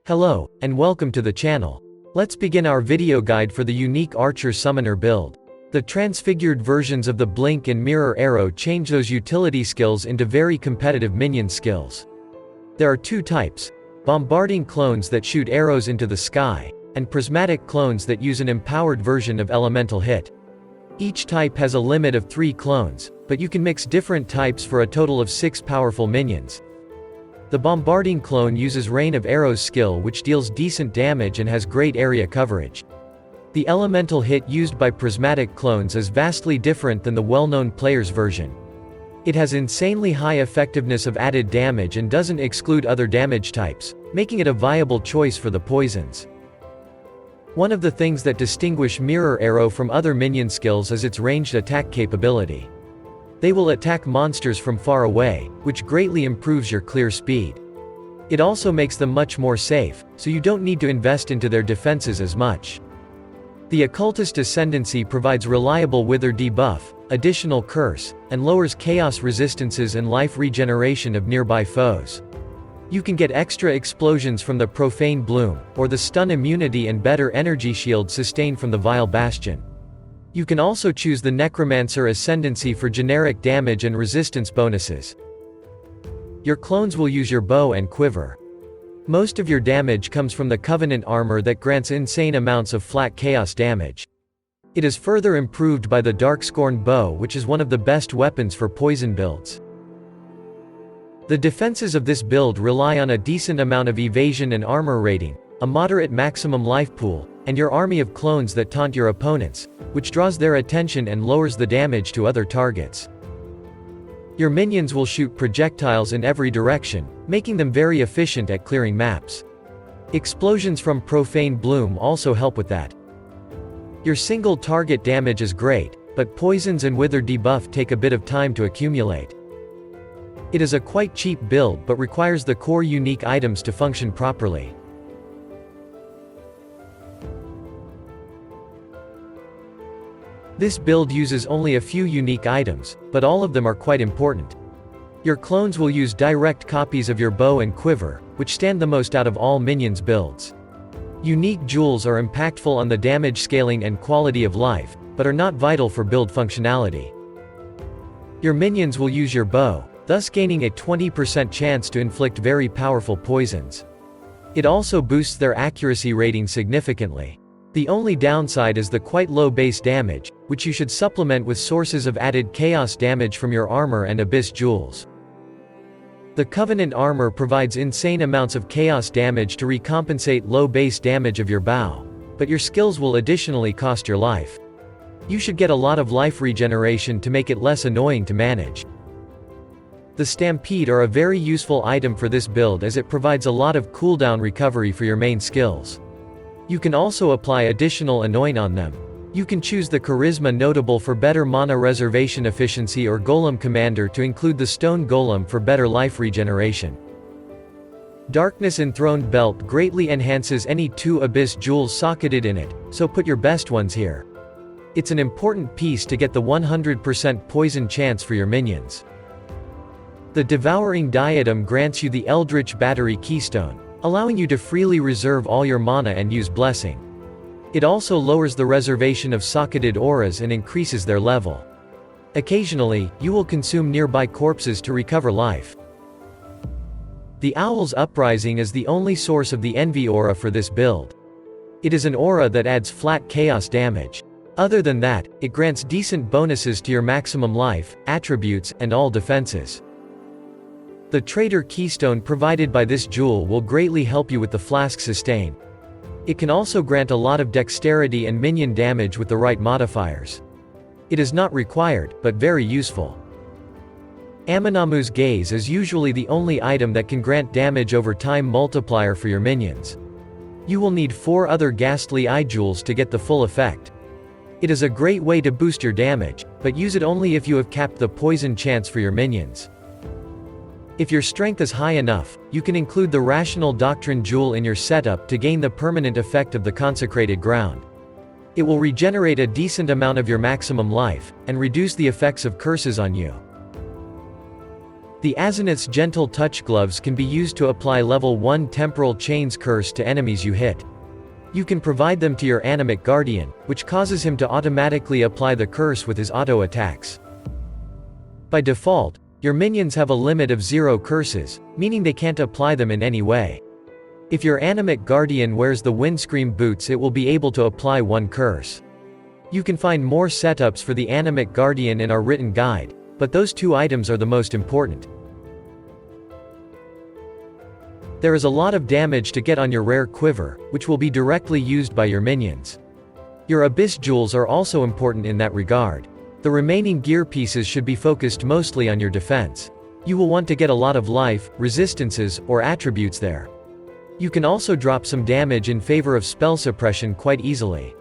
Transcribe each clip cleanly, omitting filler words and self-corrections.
Hello, and welcome to the channel. Let's begin our video guide for the unique Archer Summoner build. The transfigured versions of the Blink and Mirror Arrow change those utility skills into very competitive minion skills. There are two types: bombarding clones that shoot arrows into the sky, and prismatic clones that use an empowered version of elemental hit. Each type has a limit of 3 clones, but you can mix different types for a total of 6 powerful minions. The bombarding clone uses Rain of Arrows skill, which deals decent damage and has great area coverage. The elemental hit used by prismatic clones is vastly different than the well-known player's version. It has insanely high effectiveness of added damage and doesn't exclude other damage types, making it a viable choice for the poisons. One of the things that distinguish Mirror Arrow from other minion skills is its ranged attack capability. They will attack monsters from far away, which greatly improves your clear speed. It also makes them much more safe, so you don't need to invest into their defenses as much. The Occultist Ascendancy provides reliable Wither debuff, additional curse, and lowers chaos resistances and life regeneration of nearby foes. You can get extra explosions from the Profane Bloom, or the stun immunity and better energy shield sustained from the Vile Bastion. You can also choose the Necromancer Ascendancy for generic damage and resistance bonuses. Your clones will use your bow and quiver. Most of your damage comes from the Covenant armor that grants insane amounts of flat chaos damage. It is further improved by the Darkscorn bow, which is one of the best weapons for poison builds. The defenses of this build rely on a decent amount of evasion and armor rating, a moderate maximum life pool, and your army of clones that taunt your opponents, which draws their attention and lowers the damage to other targets. Your minions will shoot projectiles in every direction, making them very efficient at clearing maps. Explosions from Profane Bloom also help with that. Your single target damage is great, but poisons and Wither debuff take a bit of time to accumulate. It is a quite cheap build but requires the core unique items to function properly. This build uses only a few unique items, but all of them are quite important. Your clones will use direct copies of your bow and quiver, which stand the most out of all minions builds. Unique jewels are impactful on the damage scaling and quality of life, but are not vital for build functionality. Your minions will use your bow, thus gaining a 20% chance to inflict very powerful poisons. It also boosts their accuracy rating significantly. The only downside is the quite low base damage, which you should supplement with sources of added chaos damage from your armor and abyss jewels. The Covenant armor provides insane amounts of chaos damage to recompensate low base damage of your bow, but your skills will additionally cost your life. You should get a lot of life regeneration to make it less annoying to manage. The Stampede are a very useful item for this build as it provides a lot of cooldown recovery for your main skills. You can also apply additional anoint on them. You can choose the Charisma Notable for better mana reservation efficiency or Golem Commander to include the Stone Golem for better life regeneration. Darkness Enthroned Belt greatly enhances any 2 Abyss jewels socketed in it, so put your best ones here. It's an important piece to get the 100% poison chance for your minions. The Devouring Diadem grants you the Eldritch Battery Keystone, allowing you to freely reserve all your mana and use Blessing. It also lowers the reservation of socketed auras and increases their level. Occasionally, you will consume nearby corpses to recover life. The Owl's Uprising is the only source of the Envy aura for this build. It is an aura that adds flat chaos damage. Other than that, it grants decent bonuses to your maximum life, attributes, and all defenses. The Traitor Keystone provided by this jewel will greatly help you with the Flask sustain. It can also grant a lot of dexterity and minion damage with the right modifiers. It is not required, but very useful. Aminamu's Gaze is usually the only item that can grant damage over time multiplier for your minions. You will need 4 other Ghastly Eye jewels to get the full effect. It is a great way to boost your damage, but use it only if you have capped the poison chance for your minions. If your strength is high enough, you can include the Rational Doctrine jewel in your setup to gain the permanent effect of the Consecrated Ground. It will regenerate a decent amount of your maximum life, and reduce the effects of curses on you. The Azimuth's Gentle Touch gloves can be used to apply level 1 Temporal Chains curse to enemies you hit. You can provide them to your Animate Guardian, which causes him to automatically apply the curse with his auto attacks. By default, your minions have a limit of 0 curses, meaning they can't apply them in any way. If your Animate Guardian wears the Windscream boots, it will be able to apply 1 curse. You can find more setups for the Animate Guardian in our written guide, but those 2 items are the most important. There is a lot of damage to get on your rare quiver, which will be directly used by your minions. Your Abyss Jewels are also important in that regard. The remaining gear pieces should be focused mostly on your defense. You will want to get a lot of life, resistances, or attributes there. You can also drop some damage in favor of spell suppression quite easily.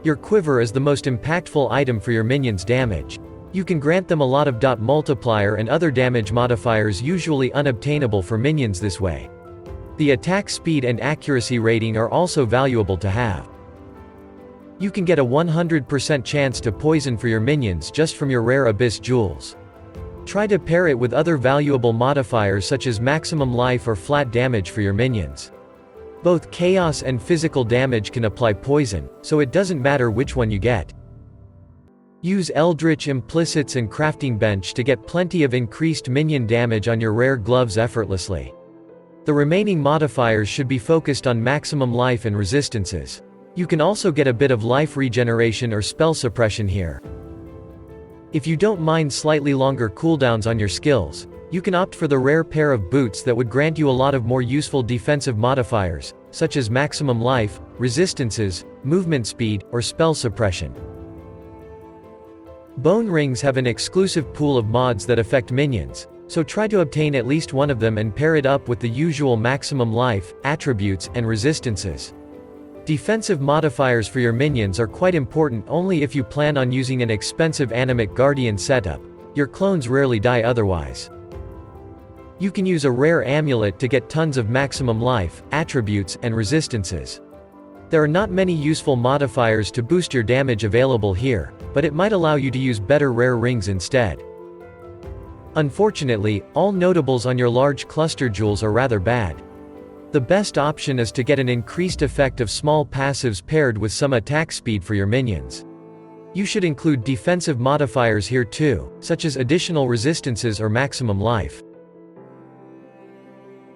Your quiver is the most impactful item for your minions' damage. You can grant them a lot of dot multiplier and other damage modifiers usually unobtainable for minions this way. The attack speed and accuracy rating are also valuable to have. You can get a 100% chance to poison for your minions just from your rare Abyss Jewels. Try to pair it with other valuable modifiers such as maximum life or flat damage for your minions. Both chaos and physical damage can apply poison, so it doesn't matter which one you get. Use Eldritch Implicits and Crafting Bench to get plenty of increased minion damage on your rare gloves effortlessly. The remaining modifiers should be focused on maximum life and resistances. You can also get a bit of life regeneration or spell suppression here. If you don't mind slightly longer cooldowns on your skills, you can opt for the rare pair of boots that would grant you a lot of more useful defensive modifiers, such as maximum life, resistances, movement speed, or spell suppression. Bone rings have an exclusive pool of mods that affect minions, so try to obtain at least one of them and pair it up with the usual maximum life, attributes, and resistances. Defensive modifiers for your minions are quite important only if you plan on using an expensive Animate Guardian setup. Your clones rarely die otherwise. You can use a rare amulet to get tons of maximum life, attributes, and resistances. There are not many useful modifiers to boost your damage available here, but it might allow you to use better rare rings instead. Unfortunately, all notables on your large cluster jewels are rather bad. The best option is to get an increased effect of small passives paired with some attack speed for your minions. You should include defensive modifiers here too, such as additional resistances or maximum life.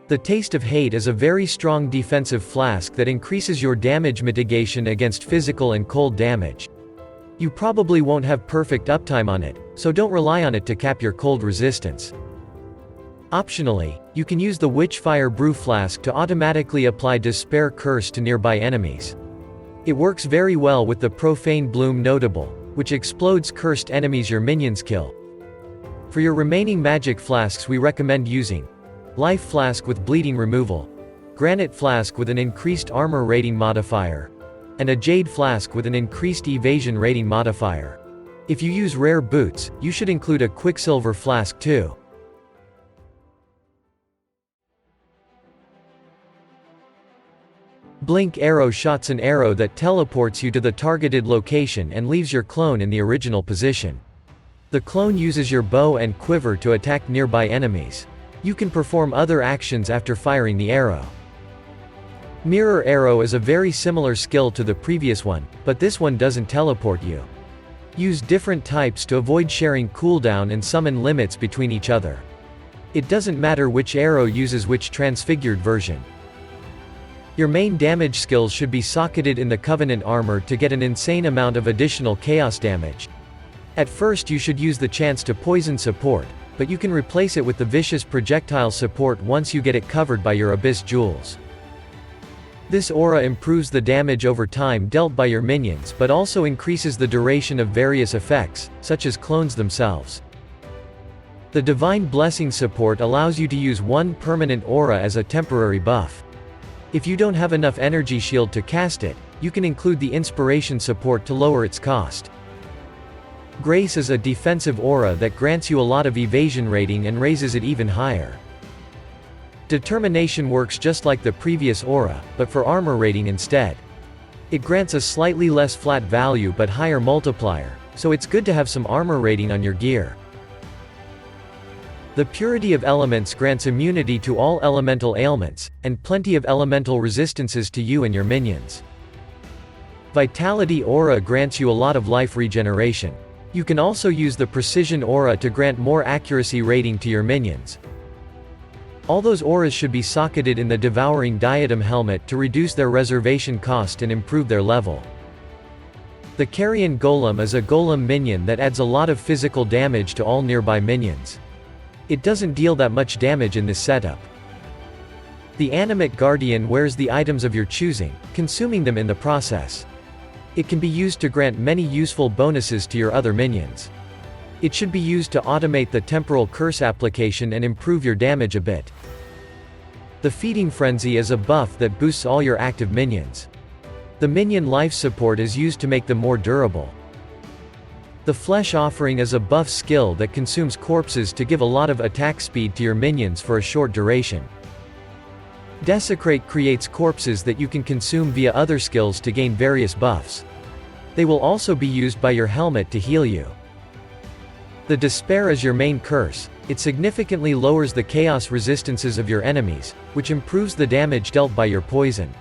The Taste of Hate is a very strong defensive flask that increases your damage mitigation against physical and cold damage. You probably won't have perfect uptime on it, so don't rely on it to cap your cold resistance. Optionally, you can use the Witchfire Brew Flask to automatically apply Despair Curse to nearby enemies. It works very well with the Profane Bloom notable, which explodes cursed enemies your minions kill. For your remaining magic flasks we recommend using Life Flask with Bleeding Removal, Granite Flask with an increased armor rating modifier, and a Jade Flask with an increased evasion rating modifier. If you use rare boots, you should include a Quicksilver Flask too. Blink Arrow shots an arrow that teleports you to the targeted location and leaves your clone in the original position. The clone uses your bow and quiver to attack nearby enemies. You can perform other actions after firing the arrow. Mirror Arrow is a very similar skill to the previous one, but this one doesn't teleport you. Use different types to avoid sharing cooldown and summon limits between each other. It doesn't matter which arrow uses which transfigured version. Your main damage skills should be socketed in the Covenant armor to get an insane amount of additional chaos damage. At first you should use the chance to poison support, but you can replace it with the vicious projectile support once you get it covered by your Abyss Jewels. This aura improves the damage over time dealt by your minions but also increases the duration of various effects, such as clones themselves. The Divine Blessing support allows you to use one permanent aura as a temporary buff. If you don't have enough energy shield to cast it, you can include the Inspiration support to lower its cost. Grace is a defensive aura that grants you a lot of evasion rating and raises it even higher. Determination works just like the previous aura, but for armor rating instead. It grants a slightly less flat value but higher multiplier, so it's good to have some armor rating on your gear. The purity of elements grants immunity to all elemental ailments, and plenty of elemental resistances to you and your minions. Vitality Aura grants you a lot of life regeneration. You can also use the Precision Aura to grant more accuracy rating to your minions. All those auras should be socketed in the Devouring Diadem helmet to reduce their reservation cost and improve their level. The Carrion Golem is a golem minion that adds a lot of physical damage to all nearby minions. It doesn't deal that much damage in this setup. The Animate Guardian wears the items of your choosing, consuming them in the process. It can be used to grant many useful bonuses to your other minions. It should be used to automate the Temporal Curse application and improve your damage a bit. The Feeding Frenzy is a buff that boosts all your active minions. The minion life support is used to make them more durable. The Flesh Offering is a buff skill that consumes corpses to give a lot of attack speed to your minions for a short duration. Desecrate creates corpses that you can consume via other skills to gain various buffs. They will also be used by your helmet to heal you. The Despair is your main curse. It significantly lowers the chaos resistances of your enemies, which improves the damage dealt by your poison.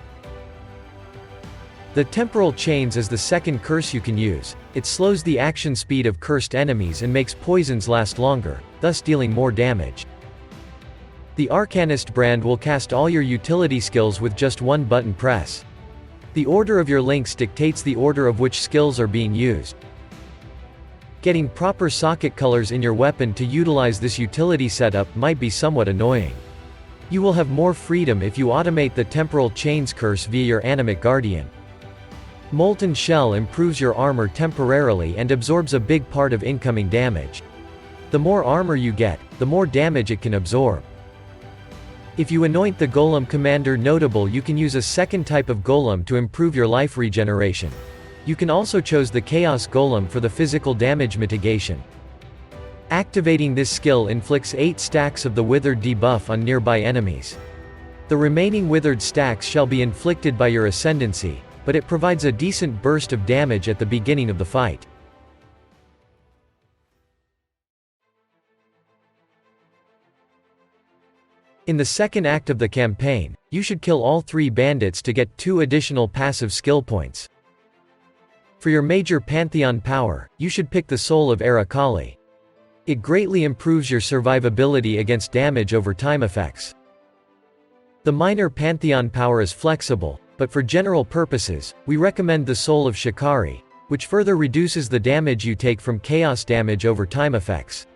The Temporal Chains is the second curse you can use. It slows the action speed of cursed enemies and makes poisons last longer, thus dealing more damage. The Arcanist brand will cast all your utility skills with just one button press. The order of your links dictates the order of which skills are being used. Getting proper socket colors in your weapon to utilize this utility setup might be somewhat annoying. You will have more freedom if you automate the Temporal Chains curse via your Animate Guardian. Molten Shell improves your armor temporarily and absorbs a big part of incoming damage. The more armor you get, the more damage it can absorb. If you anoint the Golem Commander notable, you can use a second type of Golem to improve your life regeneration. You can also choose the Chaos Golem for the physical damage mitigation. Activating this skill inflicts 8 stacks of the Withered debuff on nearby enemies. The remaining Withered stacks shall be inflicted by your Ascendancy, but it provides a decent burst of damage at the beginning of the fight. In the second act of the campaign, you should kill all 3 bandits to get 2 additional passive skill points. For your major Pantheon power, you should pick the Soul of Arakali. It greatly improves your survivability against damage over time effects. The minor Pantheon power is flexible, but for general purposes, we recommend the Soul of Shikari, which further reduces the damage you take from chaos damage over time effects.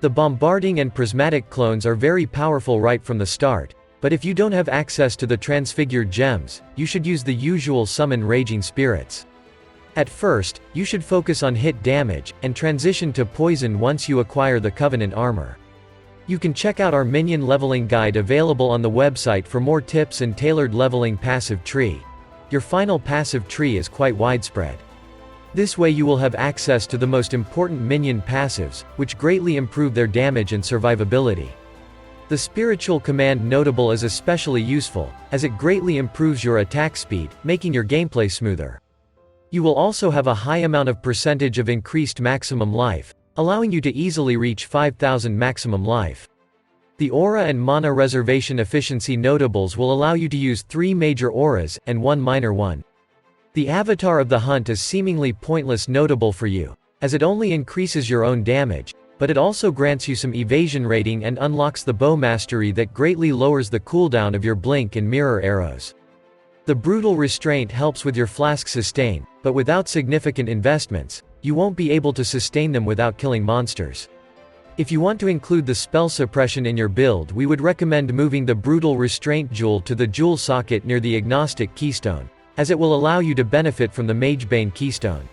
The Bombarding and Prismatic clones are very powerful right from the start, but if you don't have access to the Transfigured gems, you should use the usual Summon Raging Spirits. At first, you should focus on hit damage, and transition to poison once you acquire the Covenant armor. You can check out our minion leveling guide available on the website for more tips and tailored leveling passive tree. Your final passive tree is quite widespread. This way you will have access to the most important minion passives, which greatly improve their damage and survivability. The Spiritual Command notable is especially useful, as it greatly improves your attack speed, making your gameplay smoother. You will also have a high amount of percentage of increased maximum life, allowing you to easily reach 5000 maximum life. The Aura and Mana Reservation Efficiency notables will allow you to use 3 major auras, and 1 minor one. The Avatar of the Hunt is seemingly pointless notable for you, as it only increases your own damage, but it also grants you some evasion rating and unlocks the bow mastery that greatly lowers the cooldown of your blink and mirror arrows. The Brutal Restraint helps with your flask sustain, but without significant investments, you won't be able to sustain them without killing monsters. If you want to include the spell suppression in your build, we would recommend moving the Brutal Restraint jewel to the jewel socket near the Agnostic Keystone, as it will allow you to benefit from the Magebane Keystone.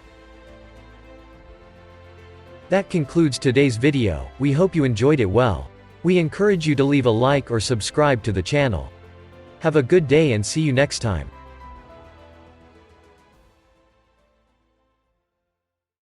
That concludes today's video. We hope you enjoyed it well. We encourage you to leave a like or subscribe to the channel. Have a good day and see you next time.